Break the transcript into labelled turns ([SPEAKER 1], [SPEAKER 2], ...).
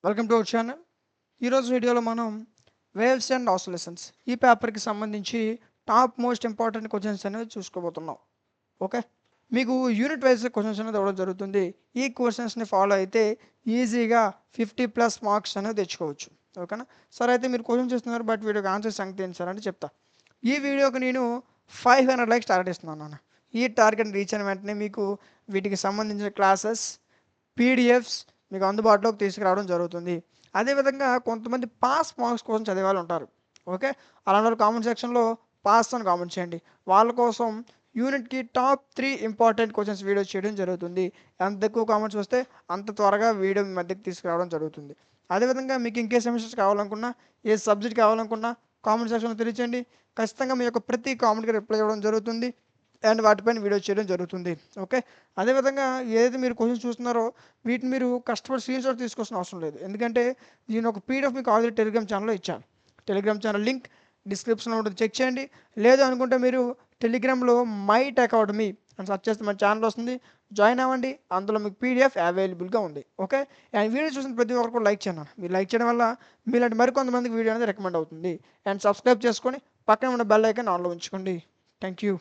[SPEAKER 1] Welcome to our channel. ఈరోజు వీడియోలో మనం వేవ్స్ అండ్ ఆసిలేషన్స్ ఈ పేపర్కి సంబంధించి టాప్ మోస్ట్ ఇంపార్టెంట్ క్వశ్చన్స్ అనేవి చూసుకోబోతున్నాం. ఓకే, మీకు యూనిట్ వైజ్ క్వశ్చన్స్ అనేది ఇవ్వడం జరుగుతుంది. ఈ క్వశ్చన్స్ని ఫాలో అయితే ఈజీగా 50+ మార్క్స్ అనేవి తెచ్చుకోవచ్చు. ఓకేనా? సరే, అయితే మీరు క్వశ్చన్ చూస్తున్నారు, బట్ వీడియోకి ఆన్సర్ సంగతి ఏంటి సార్ అంటే చెప్తా. ఈ వీడియోకి నేను 500 లైక్స్ టార్గెట్ ఇస్తున్నాను అన్న. ఈ టార్గెట్ రీచ్ అయిన వెంటనే మీకు వీటికి సంబంధించిన క్లాసెస్, పీడిఎఫ్స్ మీకు అందుబాటులోకి తీసుకురావడం జరుగుతుంది. అదేవిధంగా కొంతమంది పాస్ మార్క్స్ కోసం చదివే వాళ్ళు ఉంటారు. ఓకే, అలాంటి వాళ్ళు కామెంట్ సెక్షన్లో పాస్ అని కామెంట్ చేయండి. వాళ్ళ కోసం యూనిట్కి టాప్ 3 ఇంపార్టెంట్ క్వశ్చన్స్ వీడియో చేయడం జరుగుతుంది. ఎంత ఎక్కువ కామెంట్స్ వస్తే అంత త్వరగా వీడియో మీ మధ్యకి తీసుకురావడం జరుగుతుంది. అదేవిధంగా మీకు ఇంకే సెమిస్టర్స్ కావాలనుకున్నా, ఏ సబ్జెక్ట్ కావాలనుకున్నా కామెంట్ సెక్షన్లో తెలియచేయండి. ఖచ్చితంగా మీ యొక్క ప్రతి కామెంట్కి రిప్లై ఇవ్వడం జరుగుతుంది అండ్ వాటిపైన వీడియో చేయడం జరుగుతుంది. ఓకే, అదేవిధంగా ఏదైతే మీరు క్వశ్చన్స్ చూస్తున్నారో వీటిని మీరు కష్టపడి స్క్రీన్షాట్ తీసుకోవాల్సిన అవసరం లేదు. ఎందుకంటే నేను ఒక పీడిఎఫ్ మీకు ఆల్రెడీ టెలిగ్రామ్ ఛానల్లో ఇచ్చాను. టెలిగ్రామ్ ఛానల్ లింక్ డిస్క్రిప్షన్లో ఉంటుంది, చెక్ చేయండి. లేదు అనుకుంటే మీరు టెలిగ్రామ్లో మైట్ అకాడమీ అని సెర్చ్ చేస్తే మన ఛానల్ వస్తుంది, జాయిన్ అవ్వండి. అందులో మీకు పీడిఎఫ్ అవైలబుల్గా ఉంది. ఓకే, అండ్ వీడియో చూసిన ప్రతి ఒక్కరు లైక్ చేయండి. మీరు లైక్ చేయడం వల్ల మీలాంటి మరికొంతమందికి వీడియో అనేది రికమెండ్ అవుతుంది. అండ్ సబ్స్క్రైబ్ చేసుకొని పక్కన ఉన్న బెల్ ఐకాన్ ఆన్లో ఉంచుకోండి. Thank you.